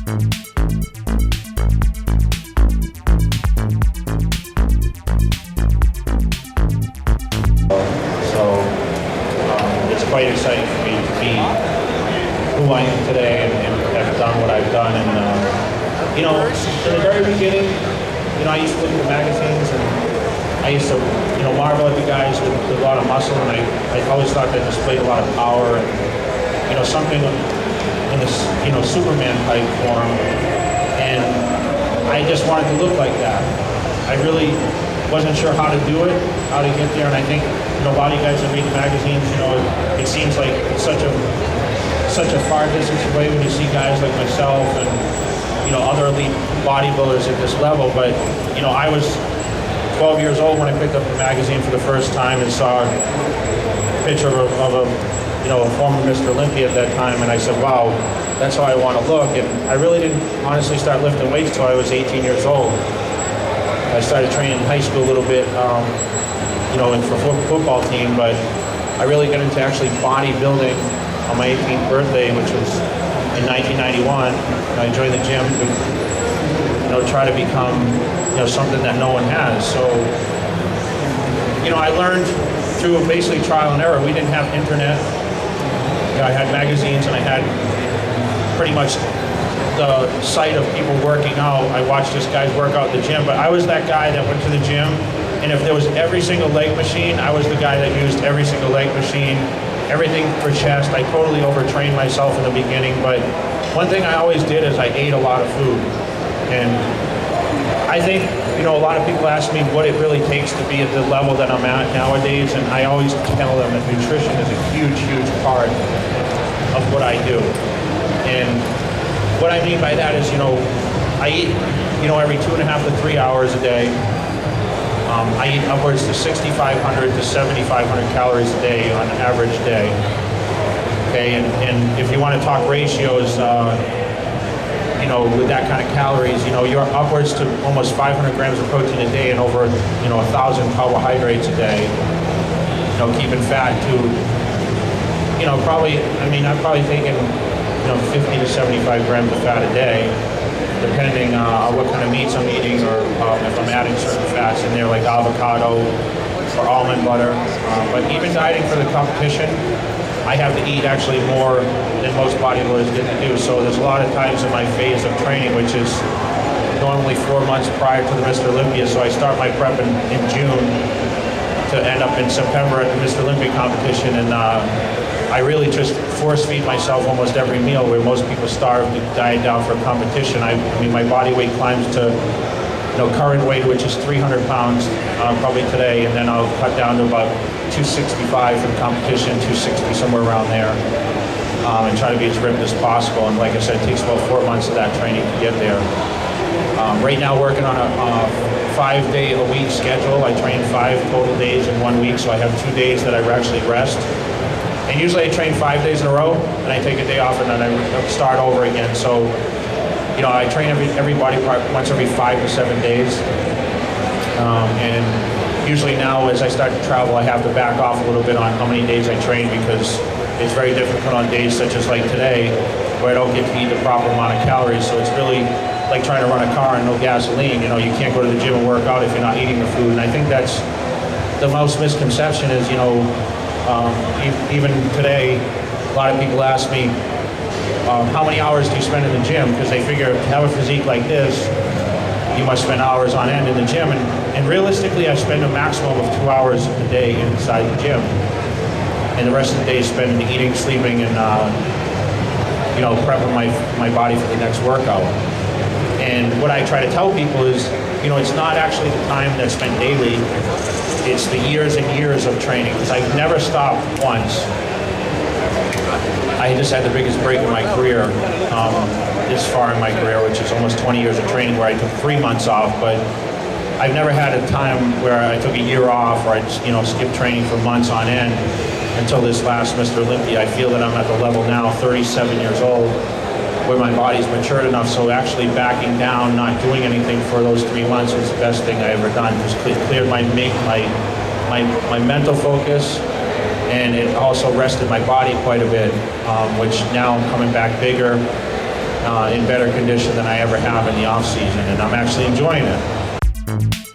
It's quite exciting for me to be who I am today and have done what I've done. And in the very beginning, I used to look at the magazines and I used to, marvel at the guys with a lot of muscle, and I always thought they displayed a lot of power and, something in this, Superman type form. And I just wanted to look like that. I really wasn't sure how to do it, how to get there, and I think, a lot of you guys that read the magazines, it seems like it's such a far distance away when you see guys like myself and, other elite bodybuilders at this level. But, I was 12 years old when I picked up the magazine for the first time and saw a picture of a former Mr. Olympia at that time, and I said, wow, that's how I want to look. And I really didn't honestly start lifting weights until I was 18 years old. I started training in high school a little bit, for football team, but I really got into actually bodybuilding on my 18th birthday, which was in 1991. I joined the gym to, try to become, something that no one has. So, I learned through basically trial and error. We didn't have internet. I had magazines and I had pretty much the sight of people working out. I watched this guy work out in the gym, but I was that guy that went to the gym, and if there was every single leg machine, I was the guy that used every single leg machine, everything for chest. I totally overtrained myself in the beginning, but one thing I always did is I ate a lot of food. And I think, a lot of people ask me what it really takes to be at the level that I'm at nowadays, and I always tell them that nutrition is a huge, huge part of what I do. And what I mean by that is, I eat, every 2.5 to 3 hours a day. I eat upwards to 6,500 to 7,500 calories a day on an average day. Okay, and if you want to talk ratios, with that kind of calories, you're upwards to almost 500 grams of protein a day and over, 1,000 carbohydrates a day. Keeping fat to, I'm probably taking, 50 to 75 grams of fat a day, depending on what kind of meats I'm eating, or if I'm adding certain fats in there, like avocado or almond butter. But even dieting for the competition, I have to eat actually more than most bodybuilders get to do. So there's a lot of times in my phase of training, which is normally 4 months prior to the Mr. Olympia. So I start my prep in June to end up in September at the Mr. Olympia competition, and I really just force feed myself almost every meal, where most people starve to diet down for a competition. I mean, my body weight climbs to current weight, which is 300 pounds probably today, and then I'll cut down to about 265 for the competition, 260, somewhere around there, and try to be as ripped as possible. And like I said, it takes about 4 months of that training to get there. Right now, working on a 5-day-a-week schedule. I train 5 total days in 1 week, so I have 2 days that I actually rest. And usually I train 5 days in a row, and I take a day off, and then I start over again. So, I train every body part once every 5 to 7 days. And usually now, as I start to travel, I have to back off a little bit on how many days I train, because it's very difficult on days such as like today, where I don't get to eat the proper amount of calories. So it's really like trying to run a car and no gasoline. You can't go to the gym and work out if you're not eating the food. And I think that's the most misconception is, even today, a lot of people ask me, how many hours do you spend in the gym? Because they figure to have a physique like this, you must spend hours on end in the gym. And realistically, I spend a maximum of 2 hours a day inside the gym. And the rest of the day is spent in eating, sleeping, and prepping my body for the next workout. And what I try to tell people is, it's not actually the time that's spent daily, it's the years and years of training, because I've never stopped once. I just had the biggest break in my career, this far in my career, which is almost 20 years of training, where I took 3 months off, but I've never had a time where I took a year off, or I skipped training for months on end until this last Mr. Olympia. I feel that I'm at the level now, 37 years old, where my body's matured enough, so actually backing down, not doing anything for those 3 months was the best thing I ever done. Just cleared my mental focus, and it also rested my body quite a bit, which now I'm coming back bigger, in better condition than I ever have in the off season, and I'm actually enjoying it.